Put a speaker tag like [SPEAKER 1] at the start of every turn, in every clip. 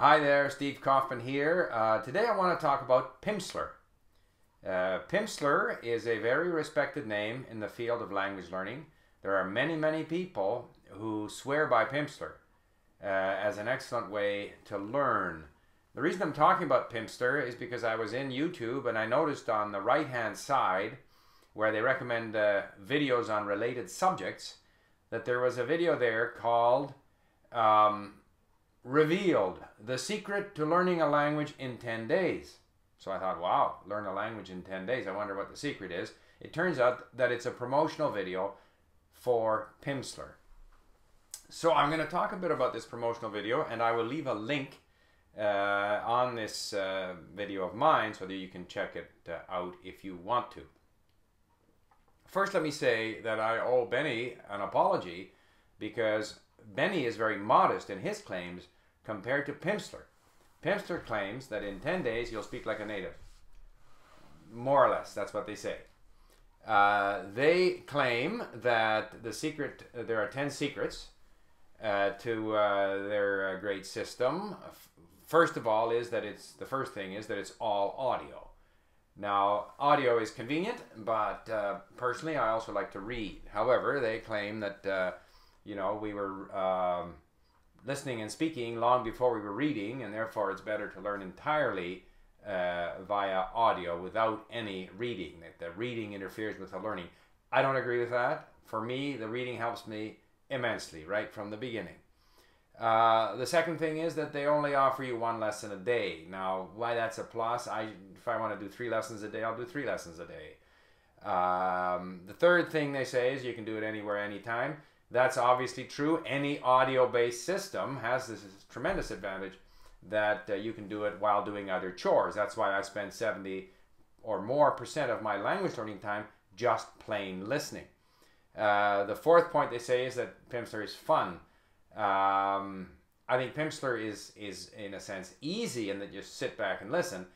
[SPEAKER 1] Hi there, Steve Kaufman here. Today I want to talk about Pimsleur. Pimsleur is a very respected name in the field of language learning. There are many people who swear by Pimsleur as an excellent way to learn. The reason I'm talking about Pimsleur is because I was in YouTube and I noticed on the right hand side where they recommend videos on related subjects that there was a video there called Revealed, the secret to learning a language in 10 days. So I thought, wow, learn a language in 10 days. I wonder what the secret is. It turns out that it's a promotional video for Pimsleur. So I'm going to talk a bit about this promotional video, and I will leave a link on this video of mine so that you can check it out if you want to. First, let me say that I owe Benny an apology because Benny is very modest in his claims compared to Pimsleur. Pimsleur claims that in 10 days you'll speak like a native. More or less, that's what they say. They claim that the secret, there are 10 secrets to their great system. First of all is that the first thing is that it's all audio. Now, audio is convenient, but personally I also like to read. However, they claim that we were listening and speaking long before we were reading, and therefore it's better to learn entirely via audio without any reading, that the reading interferes with the learning. I don't agree with that. For me, the reading helps me immensely right from the beginning. The second thing is that they only offer you one lesson a day. Now, why that's a plus, if I want to do 3 lessons a day, I'll do 3 lessons a day. The third thing they say is you can do it anywhere, anytime. That's obviously true. Any audio-based system has this tremendous advantage that you can do it while doing other chores. That's why I spend 70% or more of my language learning time just plain listening. The fourth point they say is that Pimsleur is fun. I think Pimsleur is in a sense easy in that you sit back and listen.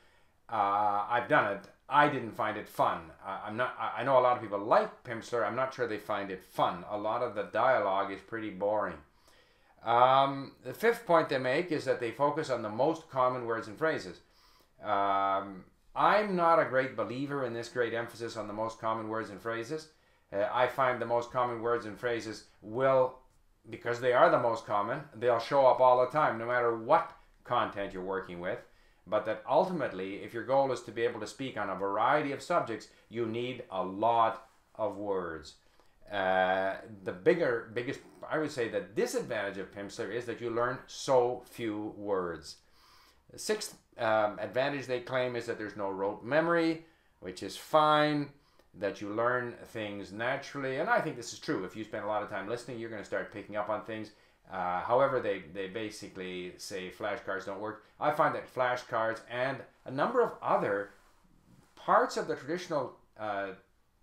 [SPEAKER 1] I've done it. I didn't find it fun. I know a lot of people like Pimsleur. I'm not sure they find it fun. A lot of the dialogue is pretty boring. The fifth point they make is that they focus on the most common words and phrases. I'm not a great believer in this great emphasis on the most common words and phrases. I find the most common words and phrases will, because they are the most common, they'll show up all the time, no matter what content you're working with. But that ultimately, if your goal is to be able to speak on a variety of subjects, you need a lot of words. The biggest, I would say, the disadvantage of Pimsleur is that you learn so few words. The sixth advantage they claim is that there's no rote memory, which is fine, that you learn things naturally. And I think this is true. If you spend a lot of time listening, you're going to start picking up on things. However, they basically say flashcards don't work. I find that flashcards and a number of other parts of the traditional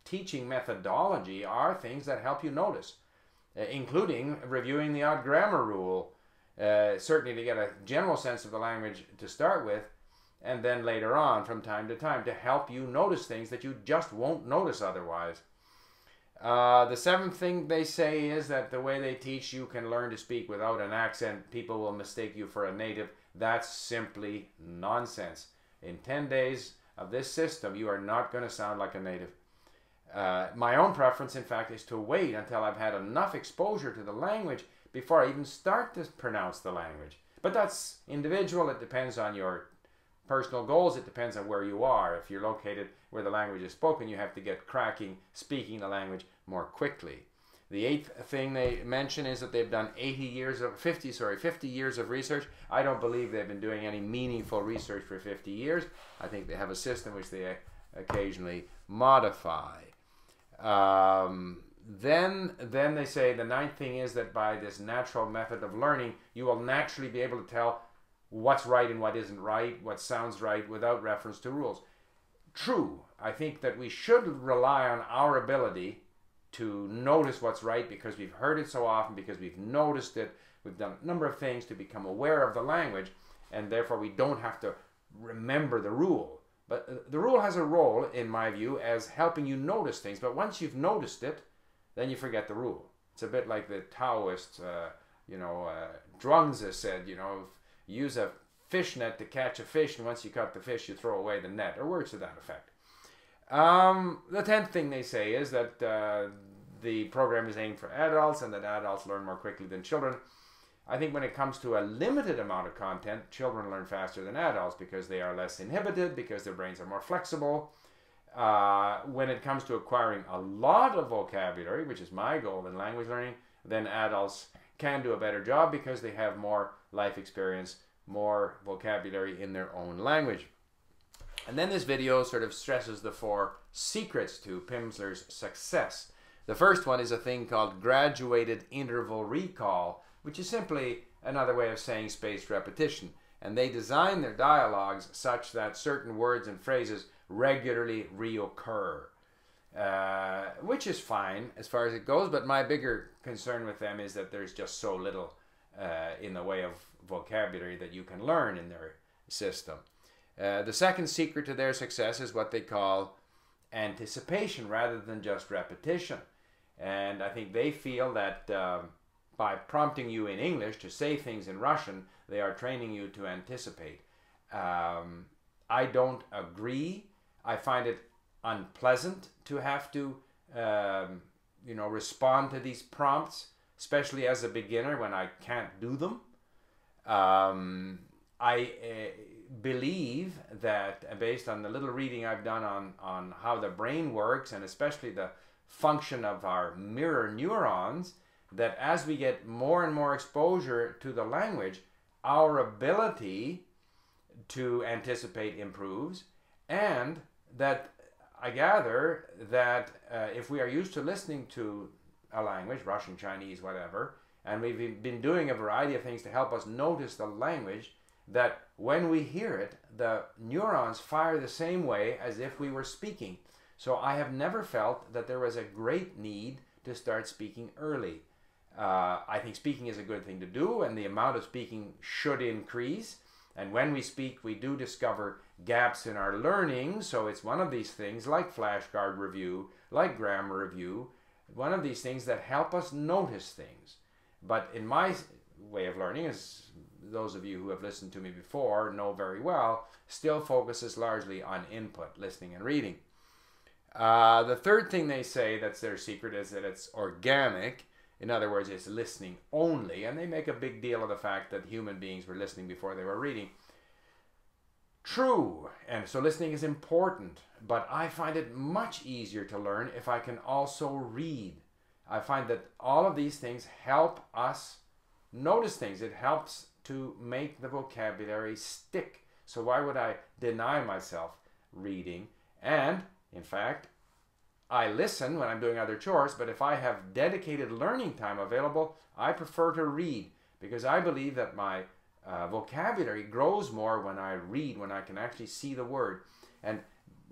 [SPEAKER 1] teaching methodology are things that help you notice, including reviewing the odd grammar rule, certainly to get a general sense of the language to start with, and then later on from time to time to help you notice things that you just won't notice otherwise. The seventh thing they say is that the way they teach, you can learn to speak without an accent. People will mistake you for a native. That's simply nonsense. In 10 days of this system, you are not going to sound like a native. My own preference, in fact, is to wait until I've had enough exposure to the language before I even start to pronounce the language. But that's individual. It depends on your personal goals. It depends on where you are. If you're located where the language is spoken, you have to get cracking speaking the language more quickly. The eighth thing they mention is that they've done 50 years of research. I don't believe they've been doing any meaningful research for 50 years. I think they have a system which they occasionally modify. Then they say the ninth thing is that by this natural method of learning, you will naturally be able to tell what's right and what isn't right, what sounds right without reference to rules. True, I think that we should rely on our ability to notice what's right because we've heard it so often, because we've noticed it. We've done a number of things to become aware of the language, and therefore we don't have to remember the rule. But the rule has a role, in my view, as helping you notice things. But once you've noticed it, then you forget the rule. It's a bit like the Taoists, Zhuangzi said, use a fishnet to catch a fish, and once you caught the fish, you throw away the net, or words to that effect. The 10th thing they say is that the program is aimed for adults and that adults learn more quickly than children. I think when it comes to a limited amount of content, children learn faster than adults because they are less inhibited, because their brains are more flexible. When it comes to acquiring a lot of vocabulary, which is my goal in language learning, then adults can do a better job because they have more life experience, more vocabulary in their own language. And then this video sort of stresses the 4 secrets to Pimsleur's success. The first one is a thing called graduated interval recall, which is simply another way of saying spaced repetition. And they design their dialogues such that certain words and phrases regularly reoccur, which is fine as far as it goes, but my bigger concern with them is that there's just so little in the way of vocabulary that you can learn in their system. The second secret to their success is what they call anticipation rather than just repetition. And I think they feel that by prompting you in English to say things in Russian, they are training you to anticipate. I don't agree. I find it unpleasant to have to, respond to these prompts, especially as a beginner when I can't do them. I believe that based on the little reading I've done on how the brain works, and especially the function of our mirror neurons, that as we get more and more exposure to the language, our ability to anticipate improves, and that I gather that if we are used to listening to a language, Russian, Chinese, whatever, and we've been doing a variety of things to help us notice the language, that when we hear it, the neurons fire the same way as if we were speaking. So I have never felt that there was a great need to start speaking early. I think speaking is a good thing to do, and the amount of speaking should increase. And when we speak, we do discover gaps in our learning. So it's one of these things like flashcard review, like grammar review, one of these things that help us notice things. But in my way of learning, as those of you who have listened to me before know very well, still focuses largely on input, listening and reading. The third thing they say that's their secret is that it's organic. In other words, it's listening only, and they make a big deal of the fact that human beings were listening before they were reading. True, and so listening is important, but I find it much easier to learn if I can also read. I find that all of these things help us notice things. It helps to make the vocabulary stick. So why would I deny myself reading? And, in fact, I listen when I'm doing other chores, but if I have dedicated learning time available, I prefer to read because I believe that my vocabulary grows more when I read, when I can actually see the word. And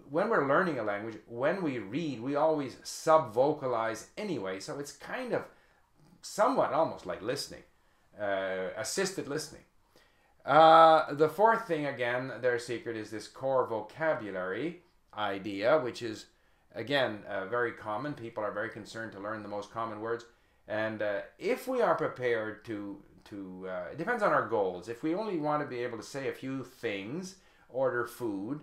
[SPEAKER 1] when we're learning a language, when we read, we always sub-vocalize anyway, so it's kind of somewhat almost like listening, assisted listening. The fourth thing, again, their secret is this core vocabulary idea, which is, again, very common. People are very concerned to learn the most common words. And if we are prepared to it depends on our goals. If we only want to be able to say a few things, order food,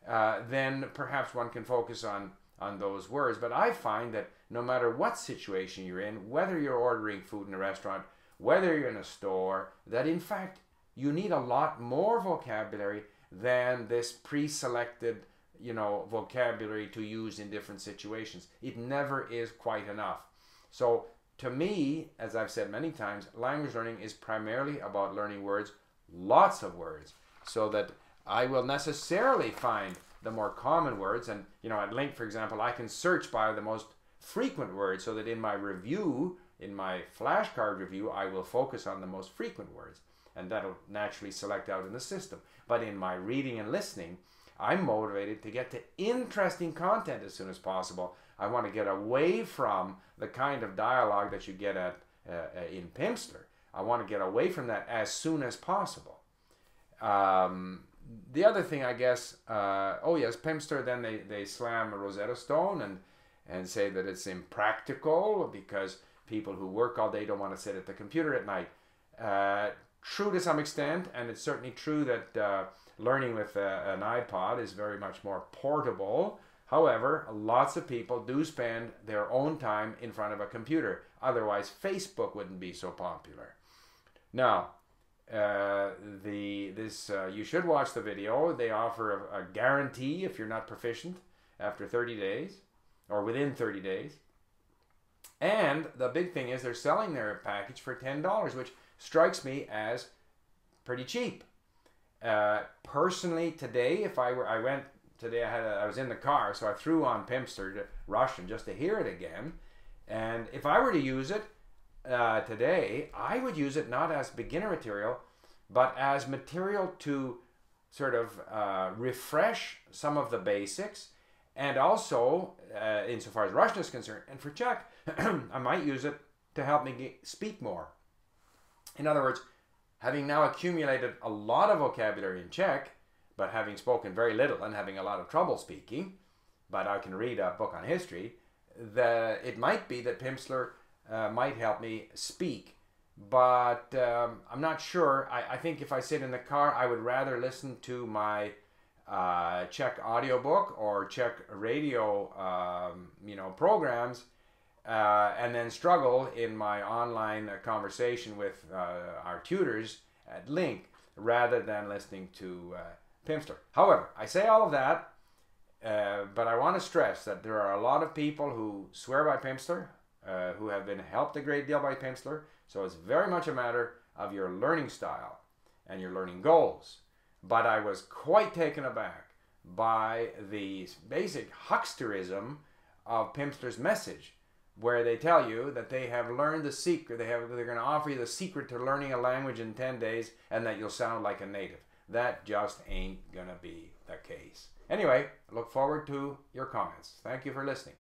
[SPEAKER 1] then perhaps one can focus on those words. But I find that no matter what situation you're in, whether you're ordering food in a restaurant, whether you're in a store, that in fact you need a lot more vocabulary than this pre-selected vocabulary to use in different situations. It never is quite enough. So to me, as I've said many times, language learning is primarily about learning words, lots of words, so that I will necessarily find the more common words. And at Link, for example, I can search by the most frequent words so that in my review, in my flashcard review, I will focus on the most frequent words, and that'll naturally select out in the system. But in my reading and listening, I'm motivated to get to interesting content as soon as possible. I want to get away from the kind of dialogue that you get at in Pimsleur. I want to get away from that as soon as possible. The other thing, I guess, Pimsleur, then they slam a Rosetta Stone and say that it's impractical because people who work all day don't want to sit at the computer at night. true to some extent, and it's certainly true that learning with an iPod is very much more portable. However, lots of people do spend their own time in front of a computer. Otherwise, Facebook wouldn't be so popular. Now, you should watch the video. They offer a guarantee if you're not proficient after 30 days or within 30 days. And the big thing is they're selling their package for $10, which strikes me as pretty cheap. Personally, today, I was in the car, so I threw on Pimsleur Russian just to hear it again. And if I were to use it today, I would use it not as beginner material, but as material to sort of refresh some of the basics, and also, insofar as Russian is concerned, and for Czech, I might use it to help me speak more. In other words, having now accumulated a lot of vocabulary in Czech, but having spoken very little and having a lot of trouble speaking, but I can read a book on history, it might be that Pimsleur might help me speak. But I'm not sure. I think if I sit in the car, I would rather listen to my Czech audiobook or Czech radio programs, and then struggle in my online conversation with our tutors at Link, rather than listening to Pimsleur. However, I say all of that, but I want to stress that there are a lot of people who swear by Pimsleur, who have been helped a great deal by Pimsleur. So it's very much a matter of your learning style and your learning goals. But I was quite taken aback by the basic hucksterism of Pimsleur's message, where they tell you that they have learned the secret. They're going to offer you the secret to learning a language in 10 days and that you'll sound like a native. That just ain't going to be the case. Anyway, I look forward to your comments. Thank you for listening.